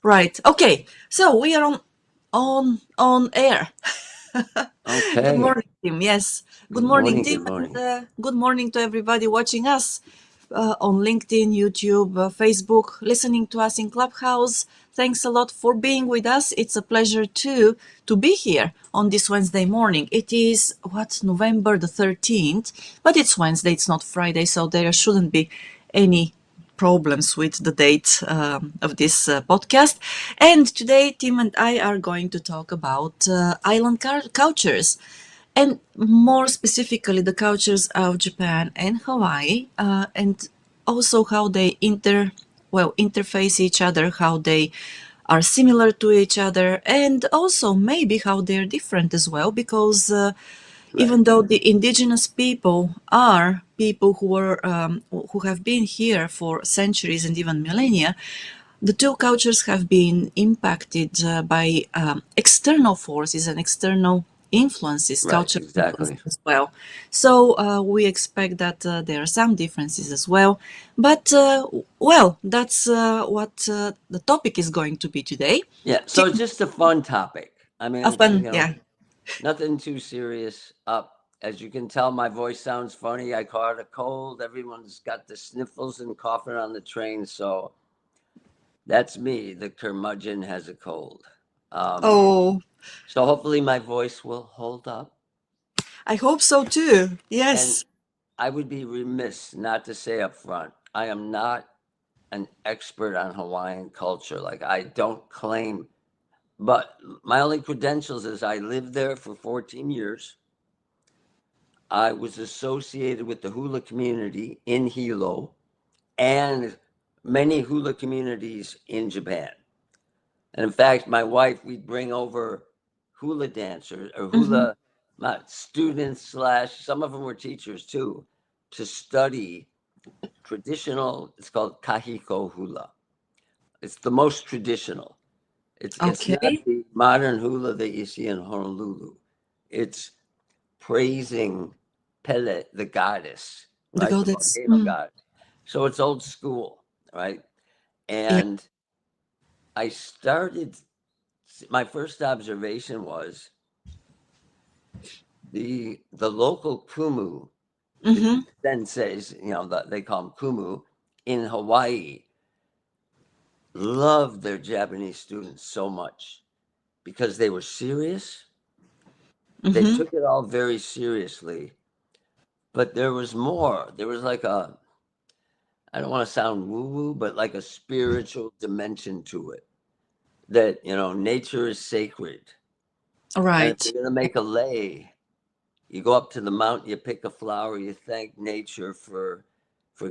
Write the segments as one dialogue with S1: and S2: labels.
S1: Right. Okay. So we are on air. Good
S2: Okay.
S1: morning, Tim. Yes. Good
S2: Good
S1: morning,
S2: morning.
S1: Tim,
S2: Good
S1: and
S2: morning.
S1: good morning to everybody watching us on LinkedIn, YouTube, Facebook, listening to us in Clubhouse. Thanks a lot for being with us. It's a pleasure to be here on this Wednesday morning. It is November the 13th, but it's Wednesday. It's not Friday, so there shouldn't be any problems with the date of this podcast. And today, Tim and I are going to talk about island cultures, and more specifically, the cultures of Japan and Hawaii, and also how they interface each other, how they are similar to each other, and also maybe how they're different as well, because
S2: Right.
S1: even though the indigenous people are people who have been here for centuries and even millennia, the two cultures have been impacted by external forces and external influences,
S2: Right.
S1: cultural influences
S2: Exactly.
S1: as well. So we expect that there are some differences as well. But that's what the topic is going to be today.
S2: Yeah. So it's
S1: Tim,
S2: just a fun topic. I mean,
S1: often, yeah.
S2: nothing too serious. As you can tell, my voice sounds funny. I caught a cold. Everyone's got the sniffles and coughing on the train. So that's me. The curmudgeon has a cold. Um,
S1: Oh,
S2: so hopefully my voice will hold up.
S1: I hope so too.
S2: And
S1: Yes.
S2: I would be remiss not to say up front, I am not an expert on Hawaiian culture. Like I don't claim, but my only credentials is I lived there for 14 years. I was associated with the hula community in Hilo and many hula communities in Japan. And in fact, my wife, we'd bring over hula dancers or
S1: Hmm.
S2: hula not students slash some of them were teachers too to study traditional. It's called kahiko hula. It's the most traditional. It's not
S1: Okay.
S2: the modern hula that you see in Honolulu. It's praising Pele, the goddess,
S1: The
S2: right? The
S1: goddess.
S2: volcano
S1: Mm.
S2: goddess. So it's old school, right?
S1: Yeah.
S2: And I started. My first observation was the local kumu, the
S1: Hmm.
S2: senseis, they call them kumu in Hawaii, loved their Japanese students so much because they were serious. They
S1: Hmm.
S2: took it all very seriously, but there was more. There was like I don't want to sound woo woo, but like a spiritual dimension to it that, nature is sacred. And if
S1: Right.
S2: you're going to make a lei, you go up to the mountain, you pick a flower, you thank nature for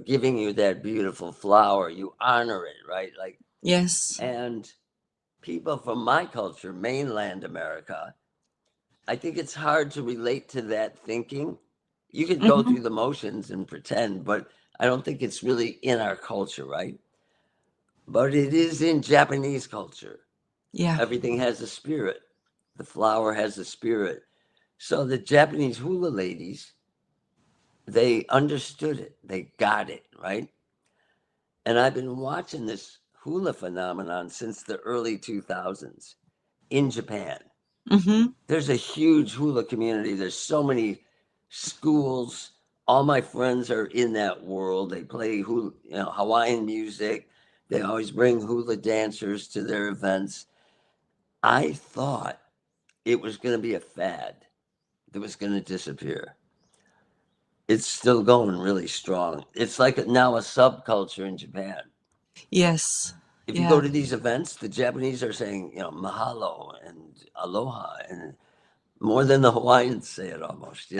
S2: giving you that beautiful flower. You honor it, right? Like,
S1: Yes.
S2: and people from my culture, mainland America, I think it's hard to relate to that thinking. You could go
S1: Hmm.
S2: through the motions and pretend, but I don't think it's really in our culture, right? But it is in Japanese culture.
S1: Yeah.
S2: Everything has a spirit. The flower has a spirit. So the Japanese hula ladies, they understood it. They got it, right? And I've been watching this hula phenomenon since the early 2000s in Japan.
S1: Hmm.
S2: There's a huge hula community. There's so many schools. All my friends are in that world. They play hula, Hawaiian music. They always bring hula dancers to their events. I thought it was going to be a fad that was going to disappear. It's still going really strong. It's like now a subculture in Japan.
S1: Yes.
S2: If you go
S1: Yeah.
S2: to these events, the Japanese are saying, mahalo and aloha and more than the Hawaiians say it almost.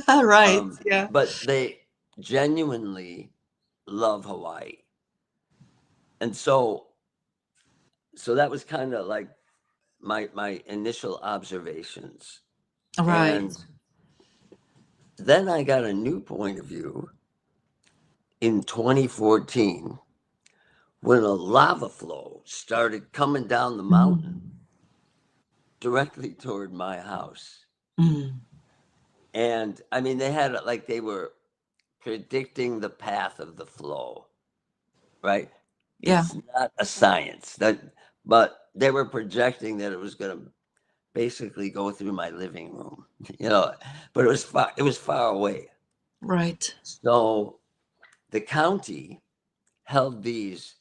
S1: Right. Yeah.
S2: But they genuinely love Hawaii. And so that was kind of like my initial observations.
S1: Right.
S2: And then I got a new point of view in 2014 when a lava flow started coming down the mountain
S1: Mm.
S2: directly toward my house.
S1: Mm.
S2: And I mean, they had it like they were predicting the path of the flow, right?
S1: Yeah.
S2: It's not a science that, but they were projecting that it was going to basically go through my living room, but it was far away.
S1: Right.
S2: So the county held these,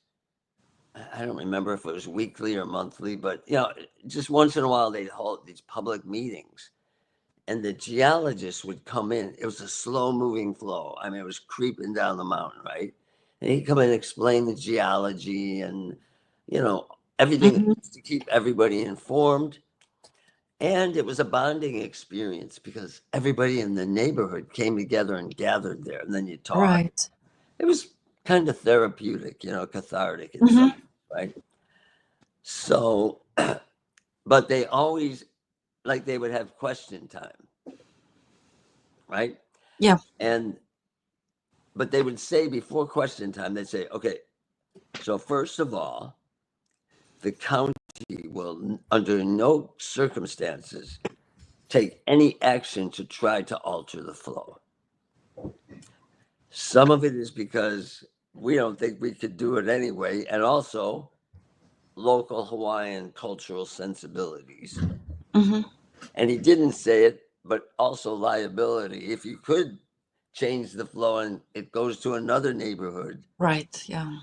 S2: I don't remember if it was weekly or monthly, but just once in a while they'd hold these public meetings, and the geologists would come in. It was a slow moving flow. I mean, it was creeping down the mountain, right? And he'd come in and explain the geology and, everything
S1: Hmm.
S2: to keep everybody informed. And it was a bonding experience because everybody in the neighborhood came together and gathered there, and then you talk.
S1: Right.
S2: It was kind of therapeutic, cathartic in
S1: Hmm.
S2: some, right? So, but they always, like, they would have question time, right?
S1: Yeah.
S2: And but they would say before question time, they'd say, okay, so first of all, the county will under no circumstances take any action to try to alter the flow. Some of it is because we don't think we could do it anyway, and also local Hawaiian cultural sensibilities.
S1: Hmm.
S2: And he didn't say it, but also liability. If you could change the flow and it goes to another neighborhood,
S1: Right. Yeah.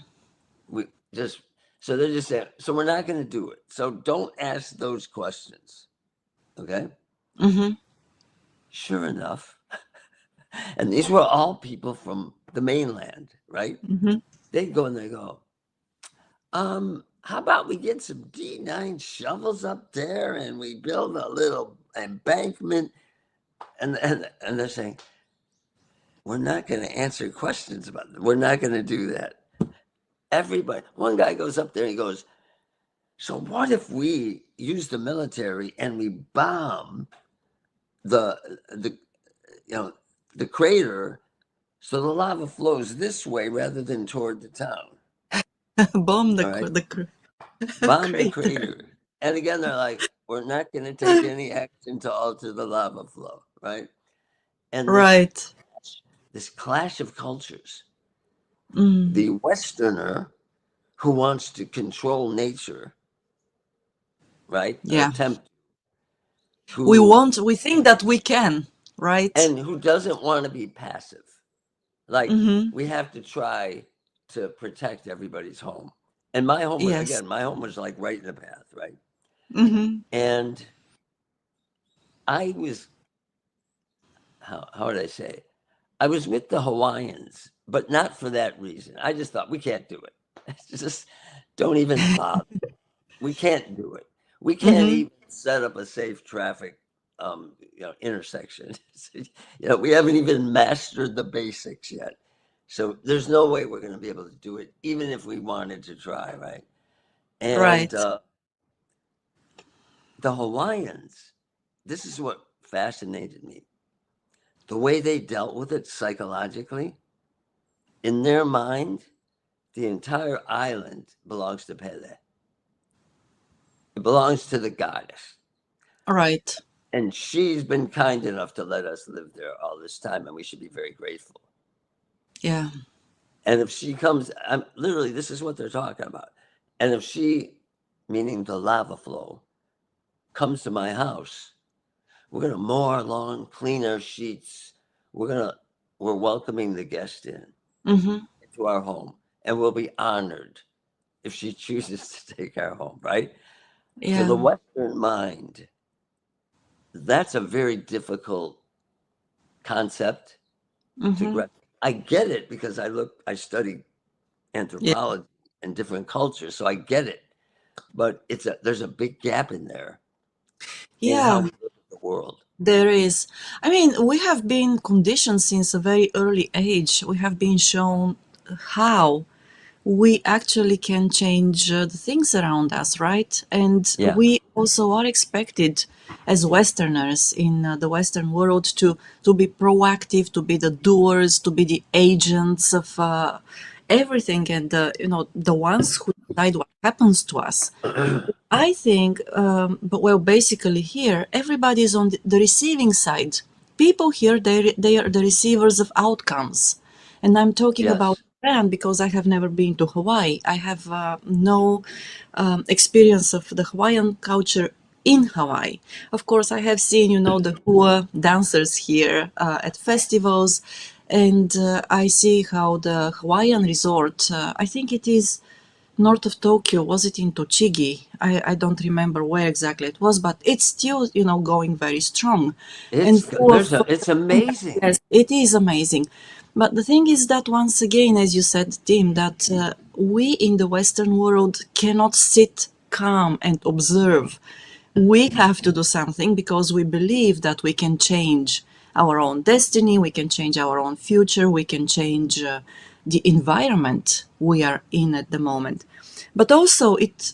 S2: we just so they're just saying, so we're not going to do it. So don't ask those questions. Okay.
S1: Hmm.
S2: Sure enough. And these were all people from the mainland, right?
S1: Hmm.
S2: They'd go and they go, how about we get some D9 shovels up there and we build a little embankment? And they're saying, we're not going to answer questions about it. We're not going to do that. Everybody, one guy goes up there and he goes, so what if we use the military and we bomb the the crater so the lava flows this way rather than toward the town?
S1: Bomb
S2: All right,
S1: the
S2: bomb the
S1: crater.
S2: crater. And again, they're like, we're not going to take any action to alter the lava flow, right? And
S1: Right.
S2: this clash of cultures,
S1: Mm.
S2: the Westerner who wants to control nature, right, or
S1: Yeah.
S2: attempt, who
S1: We think that we can, right?
S2: and who doesn't want to be passive. Like,
S1: Hmm.
S2: we have to try to protect everybody's home. And my home,
S1: Yes.
S2: again, my home was like right in the path, right?
S1: Hmm.
S2: And I was, how would I say? I was with the Hawaiians, but not for that reason. I just thought we can't do it. It's just don't even bother. We can't do it. We can't
S1: Hmm.
S2: even set up a safe traffic, intersection. We haven't even mastered the basics yet. So there's no way we're going to be able to do it, even if we wanted to try, right? And
S1: Right.
S2: the Hawaiians, this is what fascinated me. The way they dealt with it psychologically, in their mind, the entire island belongs to Pele. It belongs to the goddess.
S1: Right.
S2: And she's been kind enough to let us live there all this time, and we should be very grateful.
S1: Yeah.
S2: And if she comes, literally, this is what they're talking about. And if she, meaning the lava flow, comes to my house, we're going to mow our lawn, clean our sheets. We're welcoming the guest
S1: Hmm.
S2: into our home, and we'll be honored if she chooses to take our home, right? To the
S1: Yeah.
S2: Western mind, that's a very difficult concept to
S1: Hmm.
S2: grasp. I get it because I study
S1: Yeah.
S2: anthropology and different cultures, so I get it. But there's a big gap in there in how
S1: Yeah.
S2: we look at the world.
S1: There is. I mean, we have been conditioned since a very early age. We have been shown how we actually can change the things around us, right? And
S2: Yeah.
S1: we also are expected as Westerners in the Western world to be proactive, to be the doers, to be the agents of everything, and the ones who decide what happens to us. I think, but well, basically here, everybody is on the receiving side. People here, they are the receivers of outcomes, and I'm talking about
S2: Yes.
S1: understand because I have never been to Hawaii. I have no experience of the Hawaiian culture in Hawaii. Of course, I have seen, the hua dancers here at festivals, and I see how the Hawaiian resort, I think it is north of Tokyo, was it in Tochigi? I don't remember where exactly it was, but it's still, going very strong and full of.
S2: It's amazing.
S1: Yes, it is amazing. But the thing is that once again, as you said, Tim, that we in the Western world cannot sit calm and observe. We have to do something because we believe that we can change our own destiny, we can change our own future, we can change the environment we are in at the moment. But also, it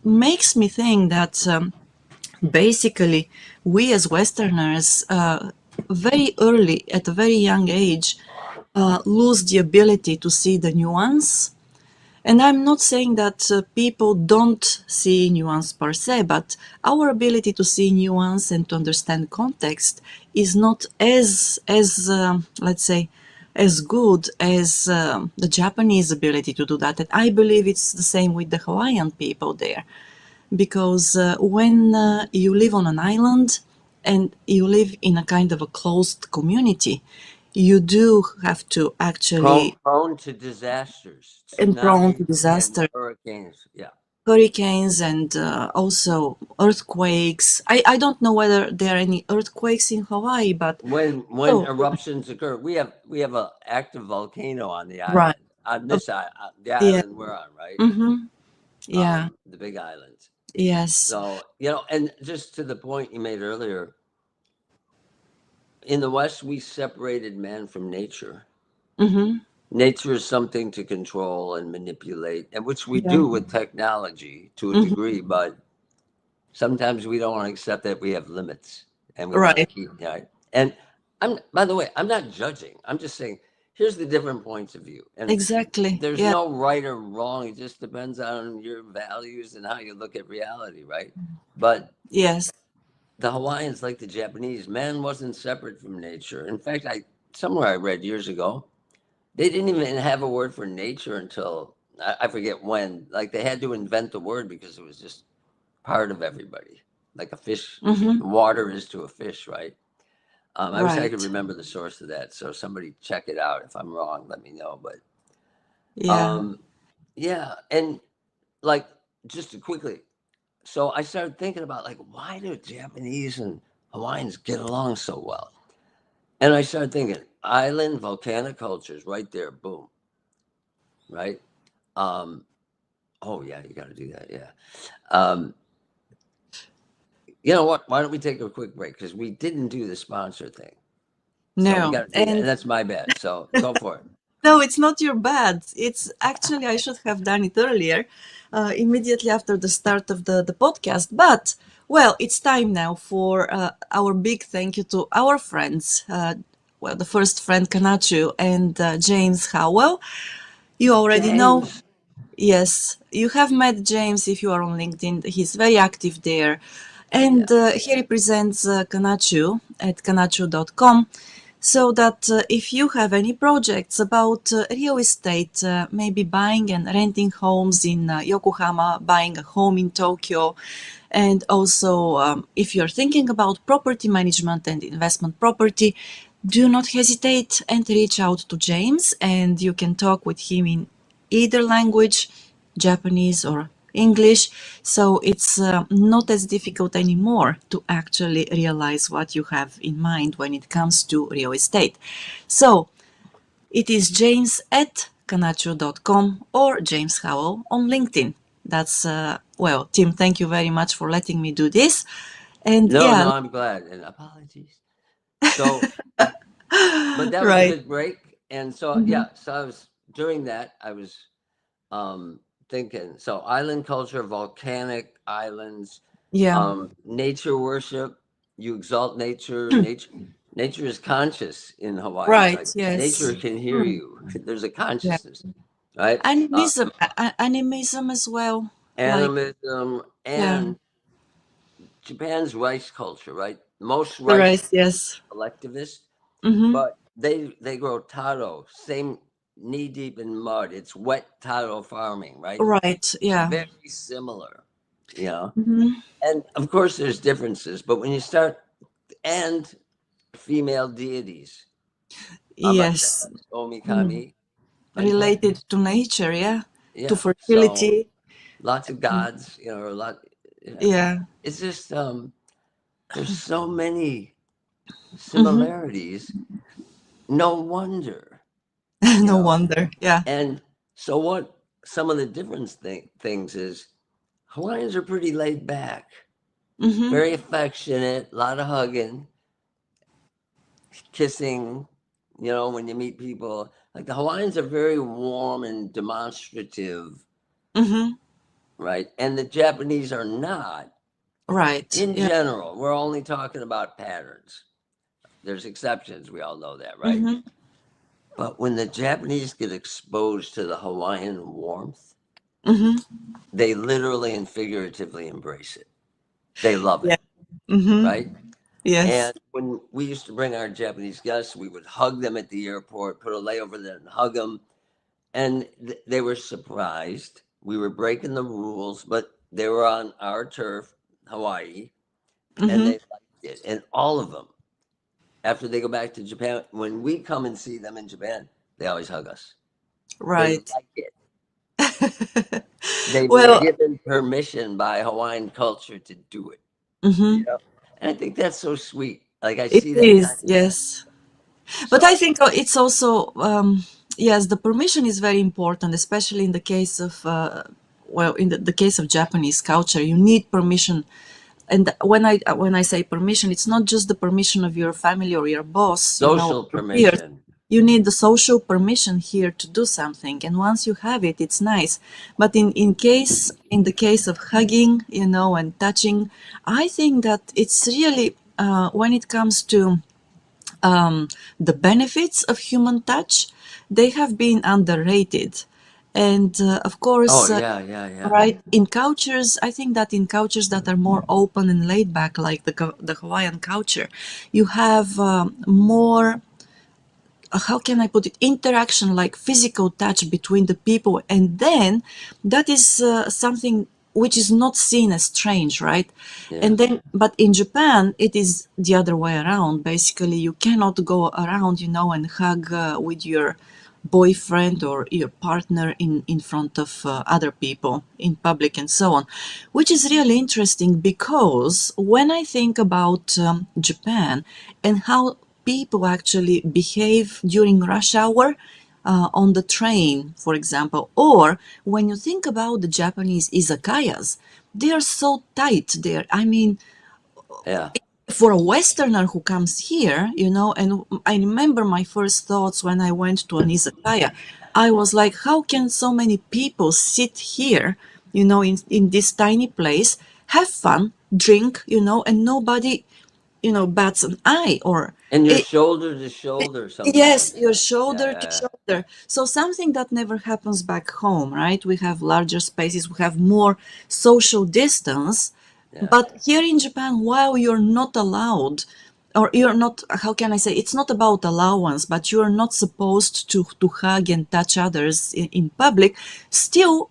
S1: makes me think that basically we as Westerners very early, at a very young age, lose the ability to see the nuance. And I'm not saying that people don't see nuance per se, but our ability to see nuance and to understand context is not as let's say, as good as the Japanese ability to do that. And I believe it's the same with the Hawaiian people there, because when you live on an island and you live in a kind of a closed community, you do have to actually,
S2: Prone to disasters,
S1: and prone to
S2: tsunamis and
S1: disaster,
S2: hurricanes. Yeah.
S1: hurricanes, and also earthquakes. I don't know whether there are any earthquakes in Hawaii, but
S2: When
S1: oh,
S2: eruptions occur, we have an active volcano on the
S1: right.
S2: island. On
S1: Oh,
S2: this island, the
S1: yeah.
S2: island we're on, right?
S1: Mm-hmm. Yeah.
S2: The Big Island.
S1: Yes.
S2: So, and just to the point you made earlier, in the West, we separated man from nature.
S1: Mm-hmm.
S2: Nature is something to control and manipulate, and which we
S1: Yeah.
S2: do with technology to a
S1: Mm-hmm.
S2: degree, but sometimes we don't want to accept that we have limits and we want to
S1: Right.
S2: keep, right. And by the way, I'm not judging. I'm just saying, here's the different points of view. And
S1: Exactly.
S2: there's
S1: Yeah.
S2: no right or wrong. It just depends on your values and how you look at reality, right? But
S1: Yes.
S2: the Hawaiians, like the Japanese, man wasn't separate from nature. In fact, somewhere I read years ago, they didn't even have a word for nature until I forget when. Like they had to invent the word because it was just part of everybody, like a fish.
S1: Mm-hmm.
S2: Water is to a fish, right? I wish I could
S1: Right.
S2: remember the source of that. So somebody check it out. If I'm wrong, let me know. But
S1: Yeah.
S2: um, yeah, and like just to quickly, so I started thinking about like why do Japanese and Hawaiians get along so well? And I started thinking island volcanic cultures right there, boom, right? Um, oh yeah, you got to do that, yeah. Um, you know what? Why don't we take a quick break because we didn't do the sponsor thing. So we
S1: No.
S2: got to do that.
S1: And
S2: And that's my bad. So go for it.
S1: no, it's not your bad. It's actually, I should have done it earlier, immediately after the start of the podcast. But, well, it's time now for our big thank you to our friends. Well, the first friend, Kanchu, and James Howell. You already know.
S2: James.
S1: Yes, you have met James if you are on LinkedIn. He's very active there. And
S2: Yes.
S1: he represents Kanchu at kanachu.com. So that if you have any projects about real estate, maybe buying and renting homes in Yokohama, buying a home in Tokyo, and also if you're thinking about property management and investment property, do not hesitate and reach out to James, and you can talk with him in either language, Japanese or English. So it's not as difficult anymore to actually realize what you have in mind when it comes to real estate. So it is James at kanachu.com or James Howell on LinkedIn. That's, well, Tim, thank you very much for letting me do this. And
S2: No,
S1: yeah,
S2: no, I'm glad. And apologies. So, but that was a
S1: right.
S2: good break. And so,
S1: Hmm.
S2: yeah, so I was during that, I was um, thinking, so island culture, volcanic islands,
S1: Yeah,
S2: nature worship, you exalt nature, nature is conscious in Hawaii.
S1: right.
S2: Like nature
S1: Yes.
S2: can hear
S1: Hmm.
S2: you. There's a
S1: Yeah.
S2: consciousness, right?
S1: Animism, animism as well. Like,
S2: Animism
S1: yeah,
S2: and Japan's rice culture, right? Most
S1: the
S2: rice
S1: rice. Yes.
S2: collectivist,
S1: Mm-hmm.
S2: but they grow taro, same knee deep in mud. It's wet tidal farming, right?
S1: Right. Yeah.
S2: Very similar, you know.
S1: Hmm.
S2: And of course, there's differences, but when you start and female deities,
S1: Yes.
S2: Amaterasu,
S1: Mm.
S2: Omikami, and
S1: Related to nature, yeah, to
S2: yeah, so
S1: fertility.
S2: lots of gods, you know, or a lot. Yeah.
S1: Yeah.
S2: It's just there's so many
S1: Hmm.
S2: similarities. No wonder, you
S1: No
S2: know.
S1: wonder. Yeah.
S2: And so what? Some of the different things is Hawaiians are pretty laid back,
S1: Hmm.
S2: very affectionate, a lot of hugging, kissing. You know, when you meet people, like the Hawaiians are very warm and demonstrative,
S1: Hmm.
S2: right? And the Japanese are not.
S1: Right.
S2: In
S1: Yeah.
S2: general, we're only talking about patterns. There's exceptions, we all know that, right?
S1: Hmm.
S2: But when the Japanese get exposed to the Hawaiian warmth,
S1: Hmm.
S2: they literally and figuratively embrace it. They love
S1: Yeah.
S2: it,
S1: Hmm.
S2: right? And
S1: Yes.
S2: when we used to bring our Japanese guests, we would hug them at the airport, put a layover there and hug them. And they were surprised. We were breaking the rules, but they were on our turf, Hawaii, and
S1: Hmm.
S2: they liked it. And all of them, after they go back to Japan, when we come and see them in Japan, they always hug us. They
S1: Right.
S2: like it. They were
S1: Well,
S2: given permission by Hawaiian culture to do it, you
S1: hmm,
S2: know? And I think that's so sweet. Like I
S1: it
S2: see that kind
S1: is.
S2: of thing.
S1: Yes. But I
S2: So,
S1: think it's also, yes, the permission is very important, especially in the case of, well, in the case of Japanese culture, you need permission. And when I say permission, it's not just the permission of your family or your boss,
S2: social
S1: your peers.
S2: permission.
S1: You need the social permission here to do something, and once you have it, it's nice. But in the case of hugging, and touching, I think that it's really when it comes to the benefits of human touch, they have been underrated. And of
S2: Oh,
S1: course,
S2: yeah, yeah, yeah.
S1: right, in cultures, I think that in cultures that are more open and laid back, like the Hawaiian culture, you have more, how can I put it, interaction, like physical touch between the people. And then that is something which is not seen as strange, right?
S2: Yeah.
S1: And then, but in Japan, it is the other way around. Basically, you cannot go around, and hug with your boyfriend or your partner in front of other people in public and so on, which is really interesting because when I think about Japan and how people actually behave during rush hour on the train, for example, or when you think about the Japanese izakayas, they are so tight there. I mean,
S2: Yeah.
S1: for a Westerner who comes here, and I remember my first thoughts when I went to an izakaya. I was like, how can so many people sit here, in this tiny place, have fun, drink, and nobody, bats an eye or
S2: And you're
S1: it,
S2: shoulder to shoulder
S1: yes,
S2: sometimes.
S1: your
S2: Yeah,
S1: shoulder to
S2: yeah,
S1: shoulder. So something that never happens back home, right? We have larger spaces, we have more social distance.
S2: yeah.
S1: But here in Japan, while you're not allowed, or you're not, how can I say, it's not about allowance, but you're not supposed to hug and touch others in public, still,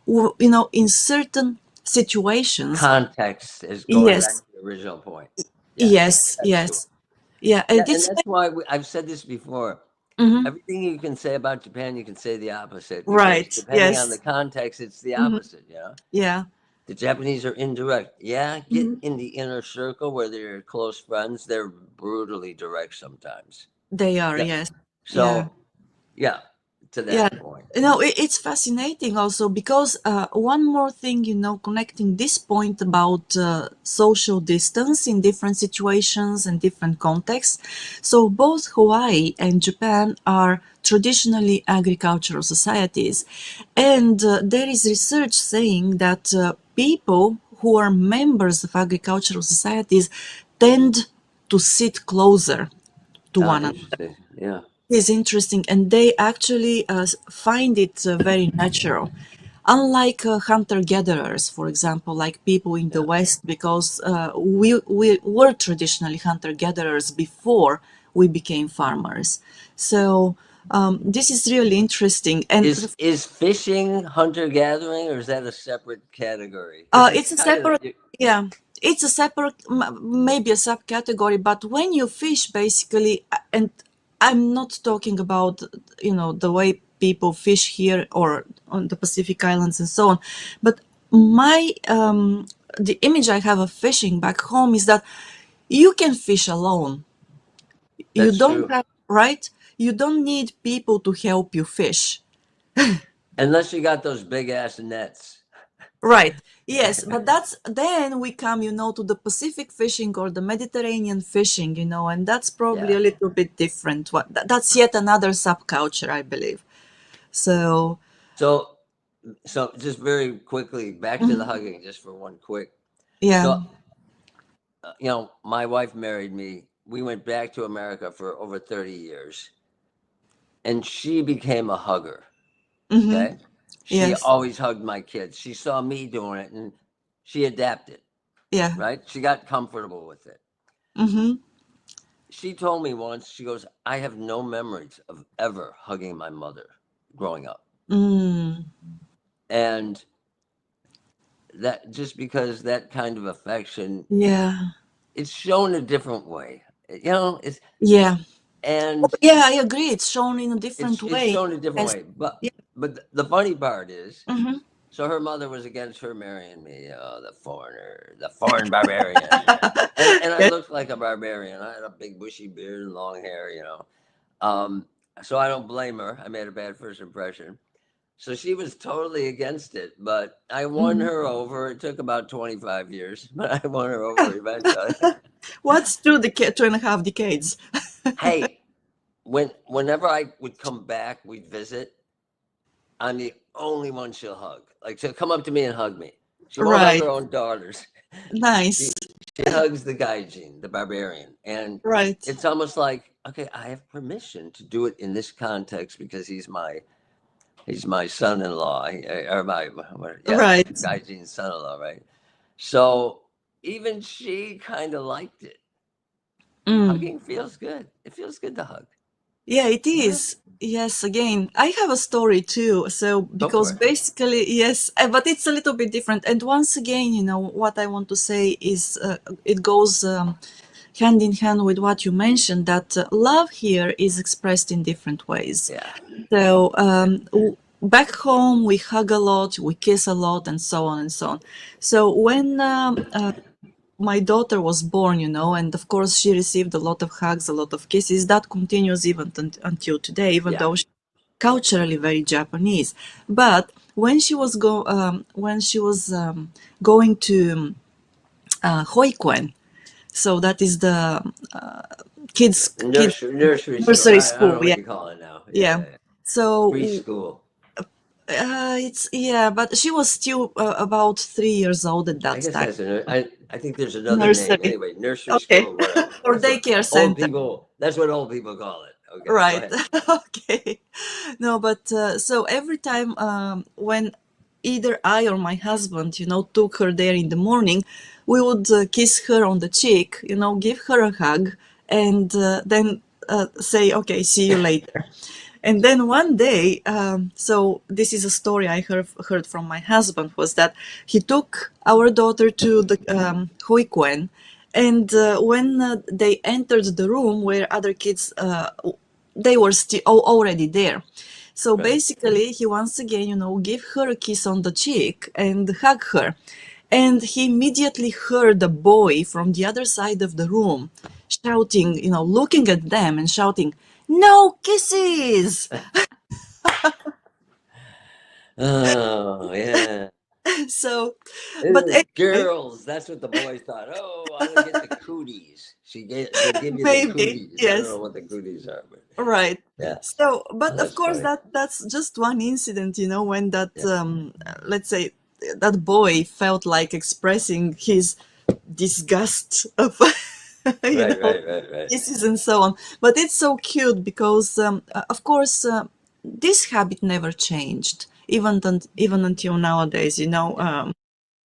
S1: in certain situations,
S2: Context is going back
S1: yes,
S2: to the original point. Yeah,
S1: yes,
S2: that's true.
S1: yes. Yeah,
S2: Yeah,
S1: and
S2: and
S1: it's
S2: that's
S1: like,
S2: why I've said this before.
S1: mhm,
S2: Everything you can say about Japan, you can say the opposite because
S1: right,
S2: depending on the
S1: yes,
S2: context, it's the
S1: mhm,
S2: opposite. You know,
S1: yeah.
S2: the Japanese are indirect. Yeah, get
S1: Mhm.
S2: in the inner circle where they're close friends. They're brutally direct sometimes.
S1: They are,
S2: Yeah.
S1: yes. Yeah.
S2: So, yeah, to
S1: Yeah.
S2: that point.
S1: It's fascinating also because one more thing, connecting this point about social distance in different situations and different contexts. So both Hawaii and Japan are traditionally agricultural societies. And there is research saying that people who are members of agricultural societies tend to sit closer to
S2: Ah,
S1: one another.
S2: interesting. Yeah,
S1: Is interesting, and they actually find it very natural. Unlike hunter-gatherers, for example, like people in the
S2: yeah.
S1: West, because we were traditionally hunter-gatherers before we became farmers. So This is really interesting, and
S2: Is fishing hunter gathering, or is that a separate category? Because it's
S1: it's a
S2: kind of
S1: separate, yeah, it's a separate, maybe a subcategory. But when you fish, basically, and I'm not talking about, the way people fish here or on the Pacific Islands and so on, but my the image I have of fishing back home is that you can fish alone. You
S2: that's
S1: don't
S2: true.
S1: have, right? You don't need people to help you fish.
S2: Unless you got those big ass nets.
S1: Right. Yes, but that's then we come, to the Pacific fishing or the Mediterranean fishing, and that's probably
S2: Yeah.
S1: a little bit different. That's yet another subculture, I believe. So,
S2: So so just very quickly back to the
S1: mhm,
S2: hugging, just for one quick.
S1: yeah.
S2: So my wife married me. We went back to America for over 30 years, and she became a hugger.
S1: Hmm.
S2: Okay. She
S1: Yes.
S2: always hugged my kids. She saw me doing it and she adapted,
S1: Yeah.
S2: right? She got comfortable with it.
S1: Hmm.
S2: She told me once, she goes, I have no memories of ever hugging my mother growing up.
S1: Mm.
S2: And that just because that kind of affection,
S1: Yeah.
S2: it's shown a different way. It's
S1: Yeah. Oh,
S2: and
S1: yeah, I agree. It's shown in a different
S2: it's
S1: way.
S2: shown a different
S1: Yes.
S2: way.
S1: Yeah.
S2: But the funny part is,
S1: Hmm.
S2: so her mother was against her marrying me, the foreigner, the foreign barbarian. And I
S1: Yeah.
S2: looked like a barbarian. I had a big bushy beard and long hair. Um, so I don't blame her. I made a bad first impression. So she was totally against it, but I won
S1: Mhm.
S2: her over. It took about 25 years, but I won her over eventually.
S1: What's 2.5 decades?
S2: Hey, whenever I would come back, we'd visit. I'm the only one she'll hug. Like she'll come up to me and hug me. She won't hug
S1: Right.
S2: her own daughters.
S1: Nice.
S2: She she hugs the gaijin, the barbarian, and
S1: Right.
S2: it's almost like, okay, I have permission to do it in this context because he's my son-in-law, or yeah,
S1: Right.
S2: gaijin's son-in-law, right? So even she kind of liked it.
S1: Mm.
S2: Hugging feels good. It feels good to hug.
S1: Yeah, it
S2: Yeah,
S1: is. Yes, again, I have a story too. So,
S2: go for
S1: because
S2: it.
S1: basically, yes, but it's a little bit different. And once again, what I want to say is it goes hand in hand with what you mentioned, that love here is expressed in different ways.
S2: Yeah,
S1: So, back home, we hug a lot, we kiss a lot, and so on and so on. So, when my daughter was born, and of course she received a lot of hugs, a lot of kisses. That continues even until today, even
S2: yeah.
S1: though she's culturally very Japanese. But when she was going to Hoikuen, so that is the kids
S2: Nursery school.
S1: nursery
S2: I don't
S1: school.
S2: know what
S1: Yeah,
S2: you call it now. Yeah,
S1: yeah.
S2: yeah, yeah.
S1: So
S2: Preschool.
S1: it's yeah, but she was still about 3 years old at
S2: I
S1: that
S2: guess
S1: time.
S2: I think there's another name.
S1: Nursery.
S2: Anyway, nursery
S1: Okay.
S2: school, whatever.
S1: Or daycare center.
S2: That's what old people call it. Okay, go
S1: Right.
S2: ahead.
S1: Okay. No, but so every time when either I or my husband, took her there in the morning, we would kiss her on the cheek, give her a hug, and then say, "Okay, see you later." And then one day, so this is a story I heard from my husband, was that he took our daughter to the Huikuen, and when they entered the room where other kids, they were still already there. So
S2: Right.
S1: basically, he once again, gave her a kiss on the cheek and hug her. And he immediately heard a boy from the other side of the room shouting, looking at them and shouting, "No kisses!"
S2: Oh, yeah.
S1: So, but
S2: Ooh,
S1: anyway,
S2: girls. That's what the boys thought. Oh, I'm gonna get the cooties. She'll give you the
S1: maybe,
S2: cooties. I don't know
S1: yes.
S2: what the cooties are, but
S1: Right.
S2: yeah.
S1: So,
S2: Oh,
S1: but of
S2: that's
S1: course,
S2: funny.
S1: that's just one incident, when that
S2: Yeah.
S1: let's say that boy felt like expressing his disgust of you
S2: Right,
S1: know
S2: right, right, right.
S1: kisses and so on. But it's so cute because of course this habit never changed even until nowadays.
S2: Yeah,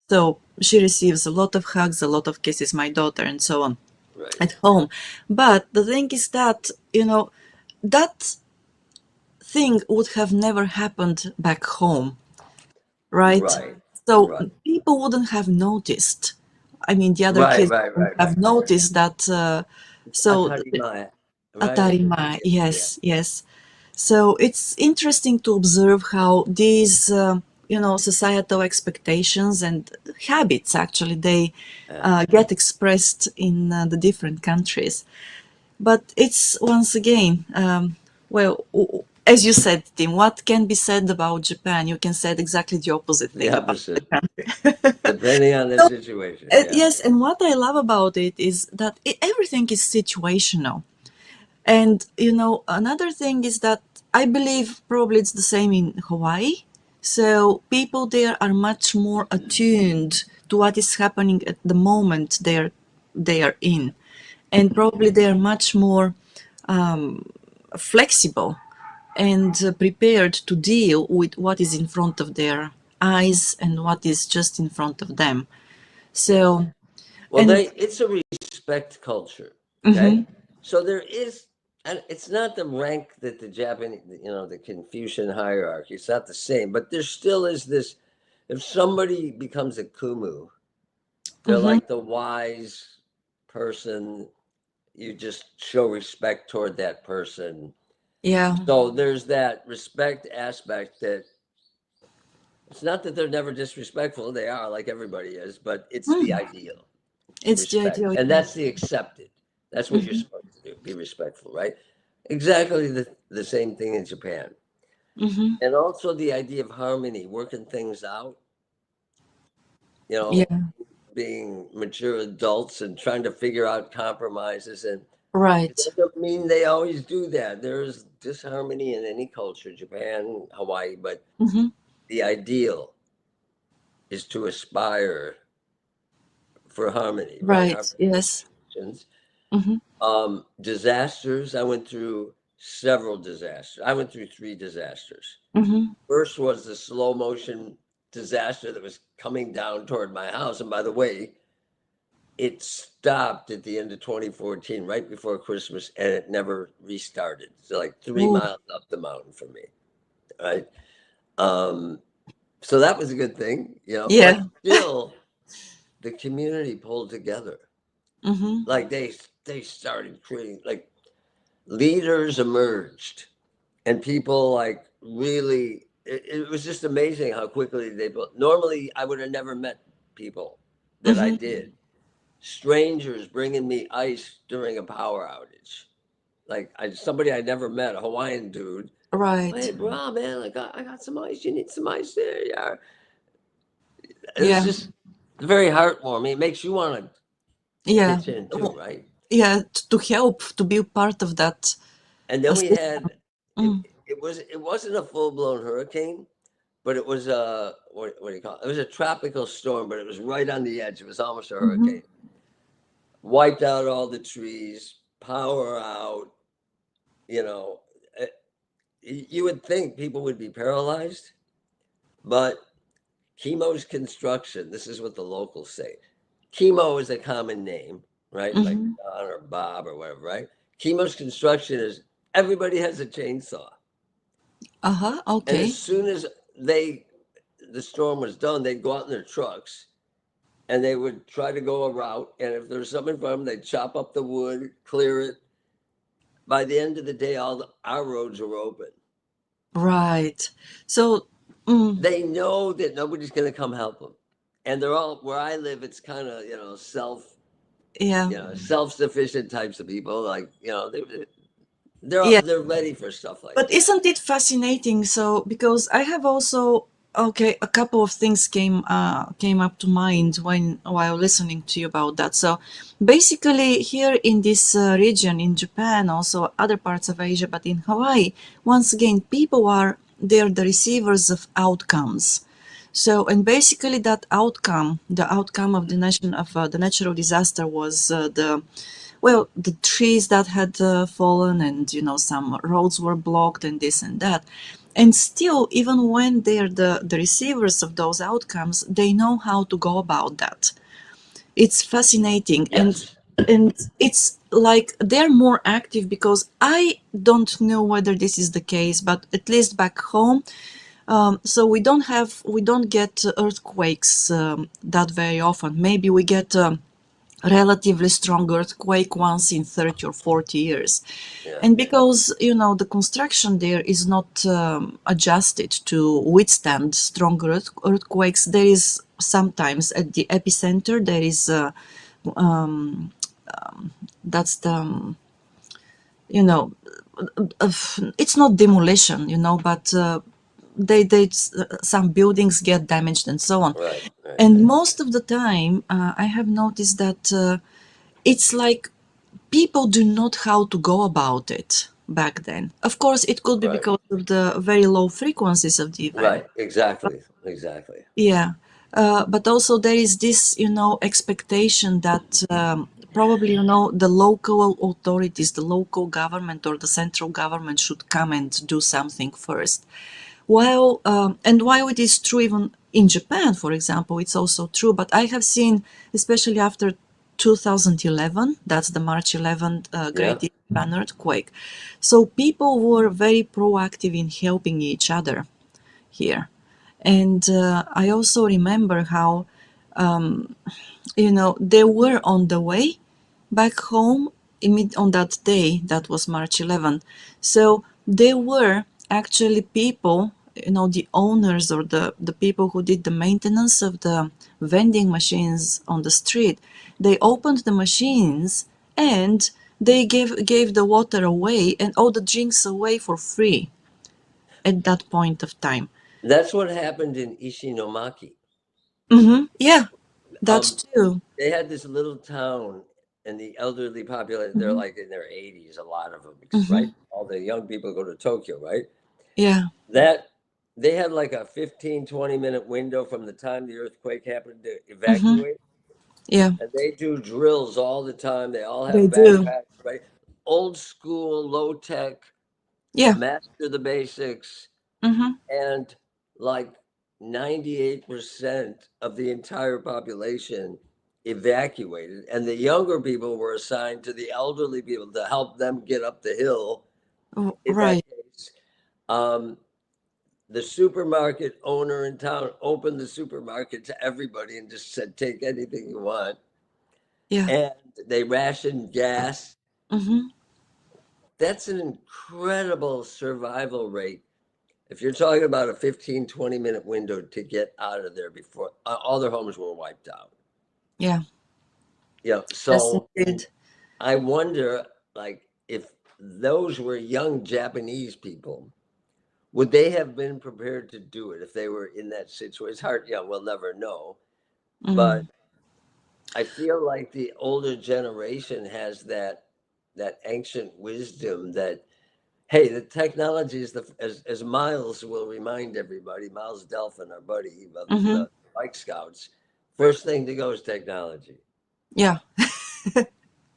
S1: So she receives a lot of hugs, a lot of kisses, my daughter, and so on
S2: right.
S1: at home. But the thing is that that thing would have never happened back home, right?
S2: Right.
S1: So
S2: Right.
S1: people wouldn't have noticed. I mean, the other
S2: Right.
S1: kids
S2: Right.
S1: wouldn't
S2: Right.
S1: have
S2: Right.
S1: noticed that. So
S2: Atarimaya. Right.
S1: Atarima,
S2: Yeah.
S1: yes, yes. So it's interesting to observe how these, societal expectations and habits actually they
S2: Yeah.
S1: get expressed in the different countries. But it's once again, as you said, Tim, what can be said about Japan? You can say exactly the opposite
S2: The
S1: thing about the
S2: opposite,
S1: country.
S2: depending on the
S1: So,
S2: situation. Yeah.
S1: yes, and what I love about it is that everything is situational. And another thing is that I believe probably it's the same in Hawaii. So people there are much more attuned to what is happening at the moment they are in, and probably they are much more flexible and prepared to deal with what is in front of their eyes and what is just in front of them.
S2: Yeah.
S1: So,
S2: Well,
S1: and
S2: it's a respect culture. Okay.
S1: mhm,
S2: So there is, and it's not the rank that the Japanese, the Confucian hierarchy, it's not the same, but there still is this. If somebody becomes a kumu, they're
S1: mhm,
S2: like the wise person. You just show respect toward that person.
S1: yeah,
S2: So there's that respect aspect that it's not that they're never disrespectful. They are, like everybody is, but it's the
S1: mm,
S2: ideal
S1: it's the
S2: respect.
S1: ideal.
S2: And
S1: Yeah.
S2: that's the accepted. That's what you're
S1: Mhm,
S2: supposed to do, be respectful, right? Exactly the same thing in Japan.
S1: mhm,
S2: And also the idea of harmony, working things out, you know,
S1: yeah,
S2: being mature adults and trying to figure out compromises. And it
S1: right.
S2: doesn't mean they always do that. There's disharmony in any culture, Japan, Hawaii, but
S1: Mhm,
S2: the ideal is to aspire for harmony, right?
S1: right.
S2: Harmony in
S1: Yes.
S2: situations.
S1: Mhm,
S2: Disasters. I went through several disasters. I went through three disasters.
S1: mhm,
S2: First was the slow motion disaster that was coming down toward my house. And by the way, it stopped at the end of 2014, right before Christmas, and it never restarted. So like 3 miles up the mountain from me, right? Um, so that was a good thing, but
S1: yeah.
S2: still the community pulled together.
S1: Mhm,
S2: Like they started creating, like, leaders emerged, and people, like, really it was just amazing how quickly they built. Normally I would have never met people that I
S1: mhm,
S2: did. Strangers bringing me ice during a power outage, like, somebody I never met, a Hawaiian dude. Hey,
S1: right.
S2: bro, man, I got some ice. You need some ice? There you are. It was
S1: Yeah,
S2: just very heartwarming. It makes you want to
S1: yeah,
S2: pitch in too,
S1: W-
S2: right?
S1: yeah. To help, to be part of that
S2: And then we
S1: system.
S2: had it.
S1: Mm,
S2: It wasn't a full blown hurricane, but it was a, what do you call it? It was a tropical storm, but it was right on the edge. It was almost a
S1: mhm,
S2: hurricane. Wiped out all the trees, power out. You know, Eh, you would think people would be paralyzed, but chemo's construction. This is what the locals say. Chemo is a common name, right? Like
S1: mhm.
S2: Don or Bob or whatever, right? Chemo's construction is everybody has a chainsaw.
S1: Uh-huh.
S2: And as
S1: Okay.
S2: soon as the storm was done, they'd go out in their trucks and they would try to go a route. And if there's something from them, they'd chop up the wood, clear it. By the end of the day, our roads were open.
S1: Right. So, mm,
S2: They know that nobody's going to come help them. And they're all, where I live, it's kind of,
S1: yeah,
S2: self-sufficient types of people. Like, they're
S1: yeah.
S2: they're ready for stuff like
S1: But
S2: that.
S1: isn't it fascinating? So, because I have also, okay, a couple of things came up to mind while listening to you about that. So, basically, here in this region in Japan, also other parts of Asia, but in Hawaii, once again, people are they're the receivers of outcomes. So, and basically, the outcome of the natural disaster was the trees that had fallen, and some roads were blocked, and this and that. And still, even when they're the receivers of those outcomes, they know how to go about that. It's fascinating. And
S2: Yes.
S1: and it's like they're more active, because I don't know whether this is the case, but at least back home, so we don't get earthquakes that very often. Maybe we get relatively strong earthquake once in 30 or 40 years.
S2: Yeah.
S1: And because, the construction there is not adjusted to withstand stronger earthquakes, there is sometimes at the epicenter, there is, that's the, you know, it's not demolition, but they some buildings get damaged and so on.
S2: Right. Right.
S1: And most of the time, I have noticed that it's like people do not how to go about it back then. Of course, it could be
S2: Right.
S1: because of the very low frequencies of the event.
S2: Right. Exactly. Exactly.
S1: Yeah, but also there is this, expectation that probably, the local authorities, the local government or the central government should come and do something first. And while it is true even in Japan, for example, it's also true. But I have seen, especially after 2011, that's the March 11th
S2: Yeah.
S1: Great Japan earthquake. So people were very proactive in helping each other here. And I also remember how, they were on the way back home on that day, that was March 11th. So there were actually people, the owners or the people who did the maintenance of the vending machines on the street. They opened the machines and they gave the water away and all the drinks away for free at that point of time.
S2: That's what happened in Ishinomaki.
S1: Yeah, that's
S2: Um,
S1: too.
S2: they had this little town, and the elderly population, they're
S1: Hmm.
S2: like in their 80s, a lot of them, because, right?
S1: Hmm.
S2: All the young people go to Tokyo, right?
S1: Yeah.
S2: That they had like a 15, 20-minute window from the time the earthquake happened to
S1: Hmm.
S2: evacuate.
S1: Yeah,
S2: And they do drills all the time. They all have
S1: they do.
S2: backpacks, right? Old school, low tech,
S1: Yeah.
S2: master the basics,
S1: Hmm.
S2: and like 98% of the entire population evacuated. And the younger people were assigned to the elderly people to help them get up the hill in that
S1: Right.
S2: case. Um, the supermarket owner in town opened the supermarket to everybody and just said, take anything you want.
S1: Yeah.
S2: And they rationed gas.
S1: Hmm.
S2: That's an incredible survival rate. If you're talking about a 15, 20-minute window to get out of there before all their homes were wiped out.
S1: Yeah.
S2: Yeah.
S1: Yes,
S2: So
S1: indeed.
S2: I wonder, like, if those were young Japanese people, would they have been prepared to do it if they were in that situation? It's hard. Yeah, we'll never know. But
S1: Mm.
S2: I feel like the older generation has that ancient wisdom that, hey, the technology is as Miles will remind everybody, Miles Delphin, our buddy of
S1: Hmm.
S2: the Bike Scouts, first thing to go is technology.
S1: Yeah,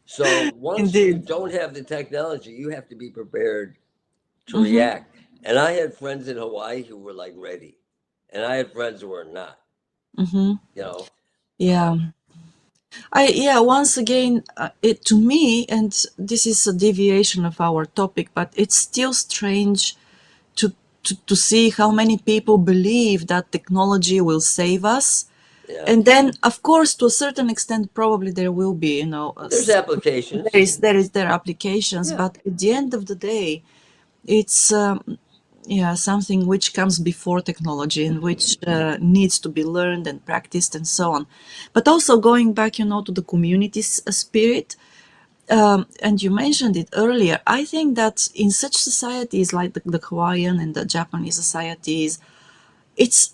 S2: So once you
S1: indeed.
S2: don't have the technology, you have to be prepared to
S1: Hmm.
S2: react. And I had friends in Hawaii who were like ready, and I had friends who were not.
S1: Hmm.
S2: You know,
S1: Yeah. Yeah, once again, it to me, and this is a deviation of our topic, but it's still strange to, to see how many people believe that technology will save us.
S2: yeah.
S1: And then, of course, to a certain extent, probably there will be,
S2: There's applications.
S1: there are applications,
S2: Yeah.
S1: but at the end of the day, it's yeah, something which comes before technology and which needs to be learned and practiced and so on. But also going back, to the community spirit, and you mentioned it earlier, I think that in such societies like the Hawaiian and the Japanese societies, it's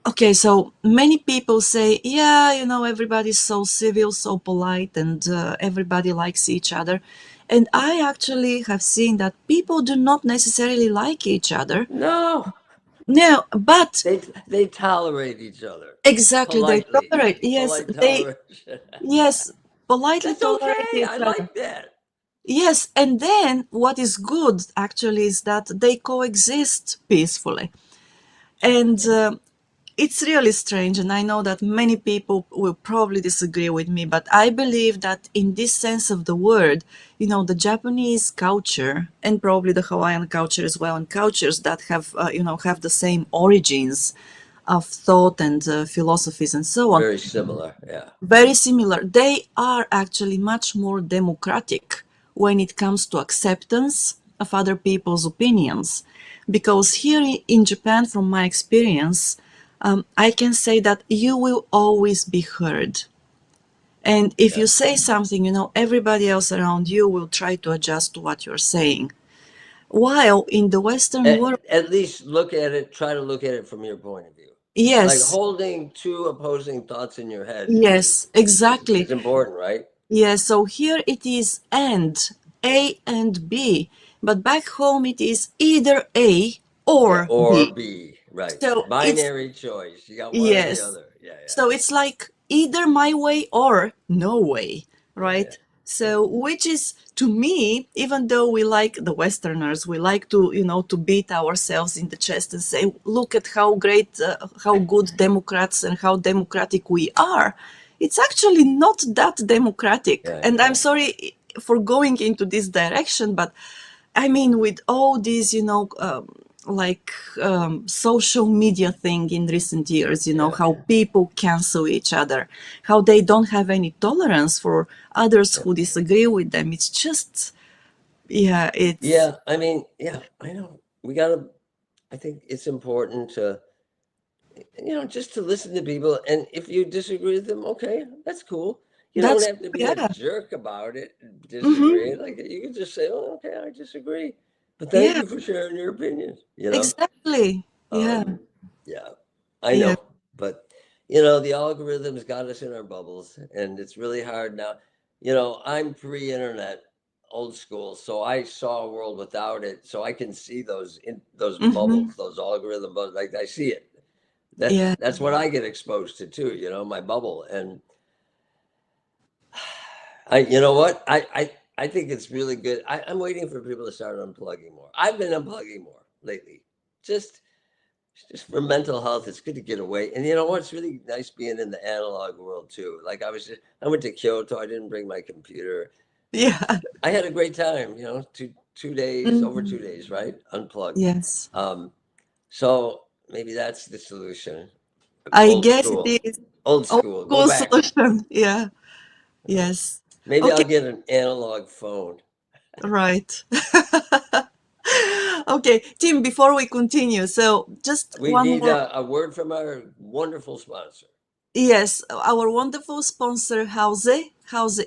S1: okay. So many people say, yeah, everybody's so civil, so polite, and everybody likes each other. And I actually have seen that people do not necessarily like each other.
S2: No,
S1: No, but
S2: they tolerate each other
S1: exactly, they
S2: politely.
S1: tolerate. Yes,
S2: Polite
S1: they,
S2: toleration.
S1: yes, politely
S2: That's
S1: tolerate
S2: okay.
S1: each
S2: I
S1: other.
S2: like that.
S1: Yes, and then what is good actually is that they coexist peacefully. And It's really strange, and I know that many people will probably disagree with me, but I believe that in this sense of the word, the Japanese culture and probably the Hawaiian culture as well, and cultures that have the same origins of thought and philosophies and so on,
S2: Very similar. Yeah.
S1: very similar. They are actually much more democratic when it comes to acceptance of other people's opinions. Because here in Japan, from my experience, I can say that you will always be heard. And if
S2: Yeah.
S1: you say something, everybody else around you will try to adjust to what you're saying. While in the Western world,
S2: At least look at it, try to look at it from your point of view. Like
S1: yes,
S2: holding two opposing thoughts in your head
S1: yes, exactly.
S2: is important, right?
S1: Yeah, so here it is and A and B, but back home it is either A
S2: Yeah,
S1: or
S2: or
S1: B.
S2: B, right.
S1: So it's
S2: Binary choice. You got one or the
S1: yes.
S2: other. Yeah,
S1: So it's like either my way or no way,
S2: yeah, yeah,
S1: right?
S2: yeah, yeah.
S1: So which is to me, even though we like the Westerners, we like to beat ourselves in the chest and say, look at how great, how good Democrats and how democratic we are. It's actually not that democratic.
S2: Yeah,
S1: And
S2: yeah,
S1: I'm sorry for going into this direction, but I mean, with all these, like social media thing in recent years,
S2: yeah,
S1: how people cancel each other, how they don't have any tolerance for others
S2: yeah.
S1: who disagree with them. It's just, yeah, it's,
S2: Yeah, I mean, yeah, I know. We gotta, I think it's important to, just to listen to people. And if you disagree with them, okay, that's cool. You don't
S1: that's,
S2: have to be a
S1: yeah,
S2: jerk about it,
S1: hmm
S2: disagree. Like you can just say, oh, okay, I disagree. But thank
S1: yeah,
S2: you for sharing your opinions.
S1: exactly. Yeah,
S2: Um, yeah, I
S1: yeah,
S2: know, but the algorithms got us in our bubbles, and it's really hard now. I'm pre-internet, old school, so I saw a world without it, so I can see those
S1: hmm
S2: bubbles, those algorithm bubbles. Like I see it. That's
S1: yeah,
S2: that's what I get exposed to too. My bubble, and you know what? I think it's really good. I'm waiting for people to start unplugging more. I've been unplugging more lately. Just just for mental health, it's good to get away. And you know what? It's really nice being in the analog world too. Like I went to Kyoto. I didn't bring my computer.
S1: yeah,
S2: I had a great time. 2 days, over
S1: hmm
S2: 2 days, right? Unplugged.
S1: yes.
S2: Um, so maybe that's the solution.
S1: I
S2: Old
S1: guess it
S2: school,
S1: is.
S2: old
S1: Of
S2: school. Go
S1: course,
S2: back.
S1: solution. Yeah, yes.
S2: Maybe I'll
S1: Okay,
S2: get an analog phone.
S1: right. Okay, Tim, before we continue, so just
S2: We
S1: one
S2: need
S1: more.
S2: a word from our wonderful sponsor.
S1: Yes, our wonderful sponsor, Houze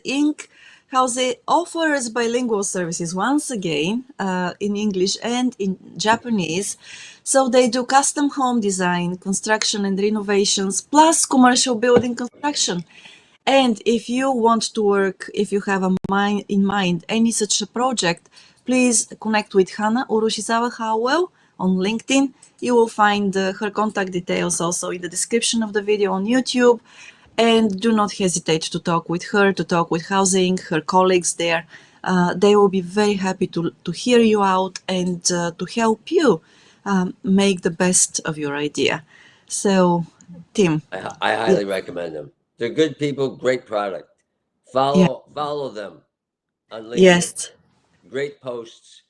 S1: Inc. Houze offers bilingual services once again in English and in Japanese. So they do custom home design, construction and renovations, plus commercial building construction. And if you want to work, if you have in mind any such a project, please connect with Hana Urushizawa Howell on LinkedIn. You will find her contact details also in the description of the video on YouTube. And do not hesitate to talk with her, to talk with Houze Inc, her colleagues there. They will be very happy to hear you out and to help you make the best of your idea. So, Tim,
S2: I
S1: yeah,
S2: highly recommend them. They're good people, great product.
S1: yeah,
S2: Follow them on LinkedIn.
S1: yes,
S2: Great posts,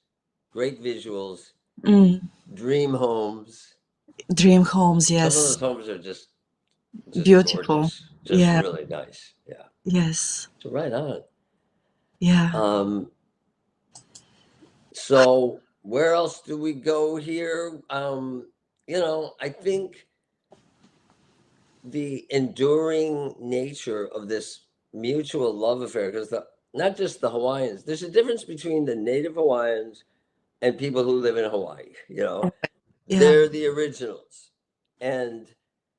S2: great visuals,
S1: mm,
S2: dream homes.
S1: dream homes,
S2: Some of those
S1: yes,
S2: homes are just
S1: beautiful,
S2: gorgeous, just
S1: yeah,
S2: really nice. Yeah.
S1: yes,
S2: So right on.
S1: yeah,
S2: Um, so where else do we go here? I think the enduring nature of this mutual love affair, because not just the Hawaiians, there's a difference between the native Hawaiians and people who live in Hawaii.
S1: yeah,
S2: They're the originals. And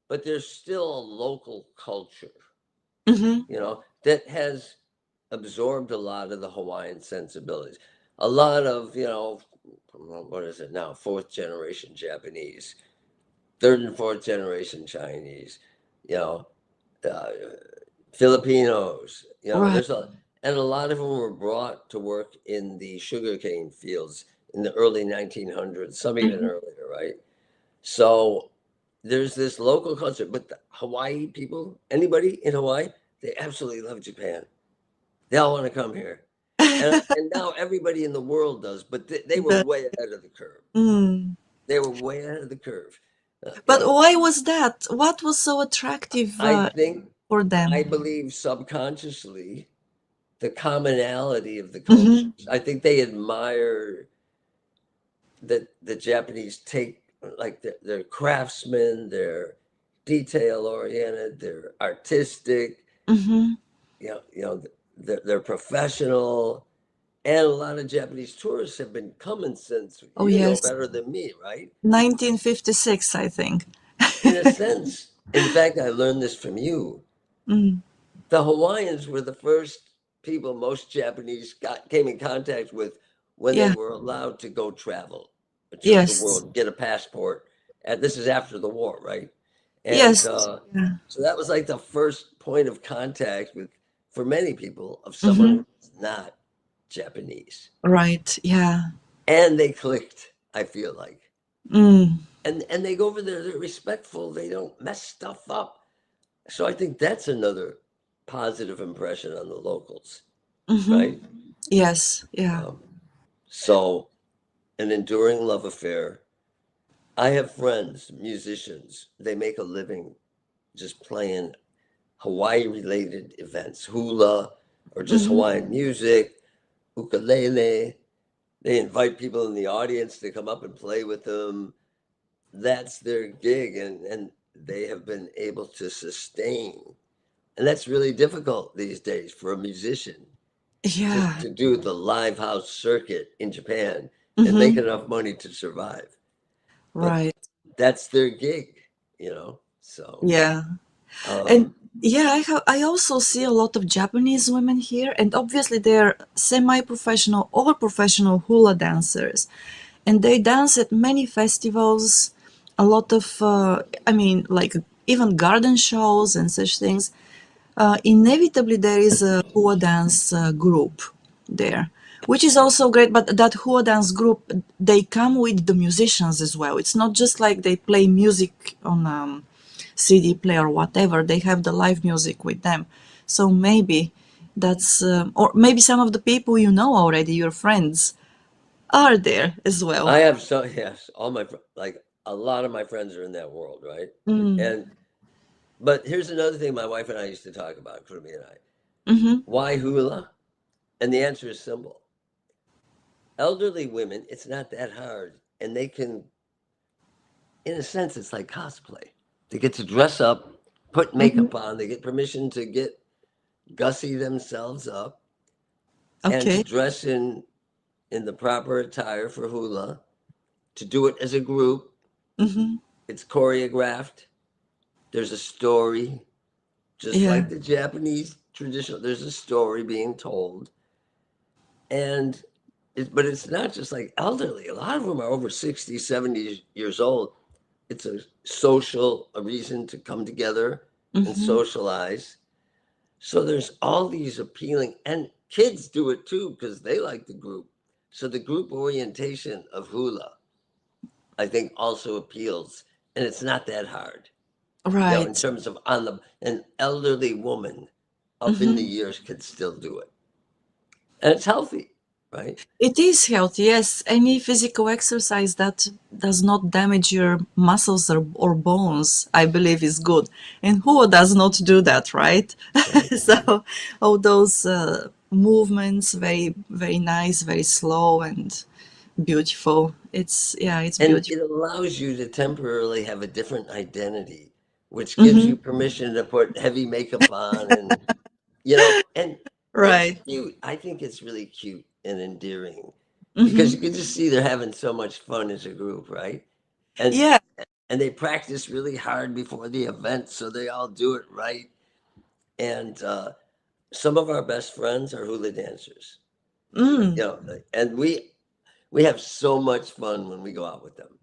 S2: but there's still a local culture,
S1: mm-hmm,
S2: that has absorbed a lot of the Hawaiian sensibilities. A lot of, what is it now? Fourth generation Japanese, third and fourth generation Chinese, you know, uh, Filipinos,
S1: right,
S2: and a lot of them were brought to work in the sugarcane fields in the early 1900s, some even
S1: mm-hmm,
S2: earlier, right? So there's this local culture, but the Hawaii people, anybody in Hawaii, they absolutely love Japan. They all want to come here. And now everybody in the world does, but they were
S1: The,
S2: way ahead of the curve.
S1: mm.
S2: They were way ahead of the curve.
S1: But why was that? What was so attractive
S2: I think,
S1: for
S2: I
S1: them?
S2: believe subconsciously, the commonality of the
S1: Hmm.
S2: cultures. I think they admire that the Japanese take, like they're craftsmen, they're detail oriented, they're artistic,
S1: Hmm.
S2: they're professional. And a lot of Japanese tourists have been coming since,
S1: Oh,
S2: you know
S1: yes.
S2: better than me, right?
S1: 1956, I think.
S2: In a sense. In fact, I learned this from you.
S1: Mm.
S2: The Hawaiians were the first people most Japanese came in contact with when they
S1: Yeah.
S2: were allowed to go travel to the
S1: Yes.
S2: world, get a passport. And this is after the war, right? And
S1: Yes. Yeah.
S2: so that was like the first point of contact with, for many people, of someone
S1: Hmm.
S2: who's not Japanese.
S1: Right. Yeah.
S2: And they clicked, I feel like.
S1: Mm.
S2: And they go over there, they're respectful, they don't mess stuff up. So I think that's another positive impression on the locals,
S1: Hmm.
S2: right?
S1: Yes. Yeah.
S2: Um, so an enduring love affair. I have friends, musicians, they make a living just playing Hawaii related events, hula or just
S1: Hmm.
S2: Hawaiian music, ukulele. They invite people in the audience to come up and play with them. That's their gig, and they have been able to sustain. And that's really difficult these days for a musician
S1: Yeah.
S2: to do the live house circuit in Japan and make
S1: Hmm.
S2: enough money to survive. But
S1: Right.
S2: that's their gig. So,
S1: Yeah. And
S2: um,
S1: yeah, I also see a lot of Japanese women here, and obviously they're semi-professional or professional hula dancers, and they dance at many festivals, a lot of I mean, like even garden shows and such things. Inevitably, there is a hula dance group there, which is also great. But that hula dance group, they come with the musicians as well. It's not just like they play music on CD player or whatever. They have the live music with them. So maybe that's, or maybe some of the people you know already, your friends, are there as well.
S2: I have so yes, all my like a lot of my friends are in that world, right?
S1: Mm.
S2: And but here's another thing my wife and I used to talk about, Kurumi and I.
S1: Mm-hmm.
S2: Why hula? And the answer is simple. Elderly women, it's not that hard, and they can, in a sense, it's like cosplay. They get to dress up, put
S1: Mm-hmm.
S2: makeup on, they get permission to get gussy themselves up and to
S1: Okay.
S2: dress in the proper attire for hula, to do it as a group.
S1: Mm-hmm.
S2: It's choreographed. There's a story, just
S1: Yeah.
S2: like the Japanese traditional. There's a story being told, and but it's not just like elderly. A lot of them are over 60, 70 years old. It's a reason to come together and
S1: Mm-hmm.
S2: socialize. So there's all these appealing, and kids do it too because they like the group. So the group orientation of hula, I think, also appeals, and it's not that hard. In
S1: Right.
S2: terms of on the an elderly woman up in the
S1: Mm-hmm.
S2: years could still do it, and it's healthy, right?
S1: It is healthy, yes. Any physical exercise that does not damage your muscles or bones, I believe, is good. And who does not do that, right?
S2: Right.
S1: So, all those movements, very, very nice, very slow and beautiful. Yeah, it's
S2: And
S1: beautiful.
S2: it allows you to temporarily have a different identity, which gives
S1: Mm-hmm.
S2: you permission to put heavy makeup on and it's
S1: Right.
S2: cute. I think it's really cute and endearing because you
S1: Mm-hmm.
S2: can just see they're having so much fun as a group, right? And
S1: Yeah.
S2: and they practice really hard before the event, so they all do it right. And some of our best friends are hula dancers,
S1: Mm.
S2: you know, and we have so much fun when we go out with them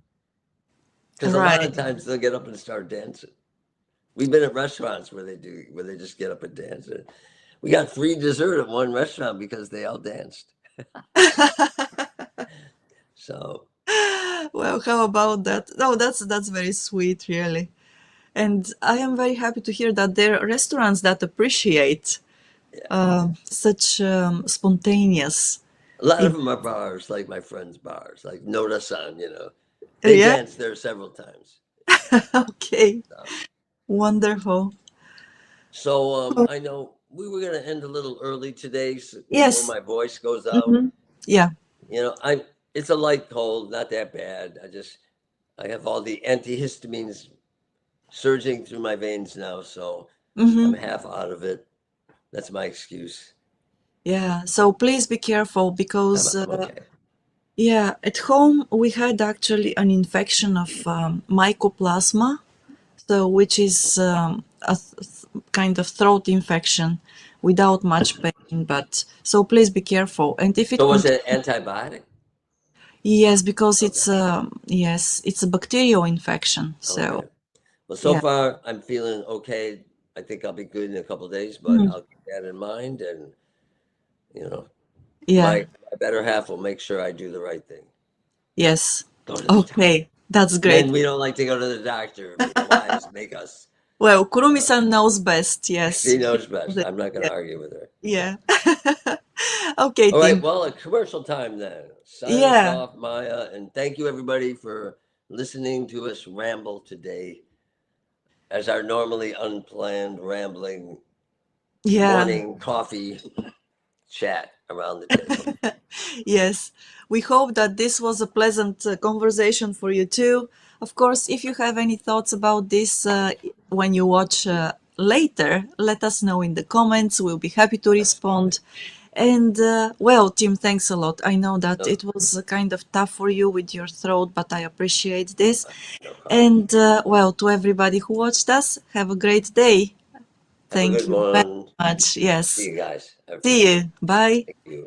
S2: because a lot of
S1: Right.
S2: times they'll get up and start dancing. We've been at restaurants where they just get up and dance. We got free dessert at one restaurant because they all danced. So
S1: Well, how about that? No, that's very sweet, really. And I am very happy to hear that there are restaurants that appreciate
S2: Yeah.
S1: such spontaneous.
S2: A lot of
S1: In-
S2: them are bars, like my friend's bars, like Noda-san, They
S1: yeah.
S2: danced there several times.
S1: Okay.
S2: So,
S1: Wonderful.
S2: I know we were going to end a little early today before
S1: Yes.
S2: my voice goes out.
S1: Hmm. Yeah.
S2: It's a light cold, not that bad. I have all the antihistamines surging through my veins now, so I'm
S1: Hmm.
S2: half out of it. That's my excuse.
S1: Yeah. So please be careful
S2: I'm,
S1: because
S2: I'm okay.
S1: yeah, at home we had actually an infection of mycoplasma, so which is a kind of throat infection without much pain. But so please be careful. And if it
S2: So was
S1: continues,
S2: it antibiotic?
S1: yes, because
S2: Okay.
S1: it's a bacterial infection. So
S2: Okay. Well, so
S1: yeah,
S2: far I'm feeling okay. I think I'll be good in a couple of days, but
S1: mm,
S2: I'll keep that in mind, and you know,
S1: yeah,
S2: my better half will make sure I do the right thing.
S1: yes.
S2: Go to the doctor.
S1: Okay, that's
S2: Men,
S1: great.
S2: we don't like to go to the doctor, but the wives make us.
S1: Well,
S2: Uh,
S1: Kurumi-san knows best.
S2: she
S1: Yes.
S2: knows best. I'm not going
S1: Yeah.
S2: to argue with her.
S1: Yeah. Okay,
S2: All right.
S1: Tim.
S2: Well, a commercial time then. Sign us
S1: Yeah.
S2: off, Maya, and thank you everybody for listening to us ramble today as our normally unplanned rambling
S1: Yeah.
S2: morning coffee chat around the table.
S1: Yes, we hope that this was a pleasant conversation for you too. Of course, if you have any thoughts about this when you watch later, let us know in the comments. We'll be happy to respond. And well, Tim, thanks a lot. I know that
S2: No,
S1: it was kind of tough for you with your throat, but I appreciate this.
S2: no problem.
S1: And well, to everybody who watched us, have a great day.
S2: Have a
S1: Thank
S2: good
S1: you very
S2: one.
S1: much.
S2: See
S1: Yes.
S2: you guys.
S1: See you. Bye.
S2: Thank you.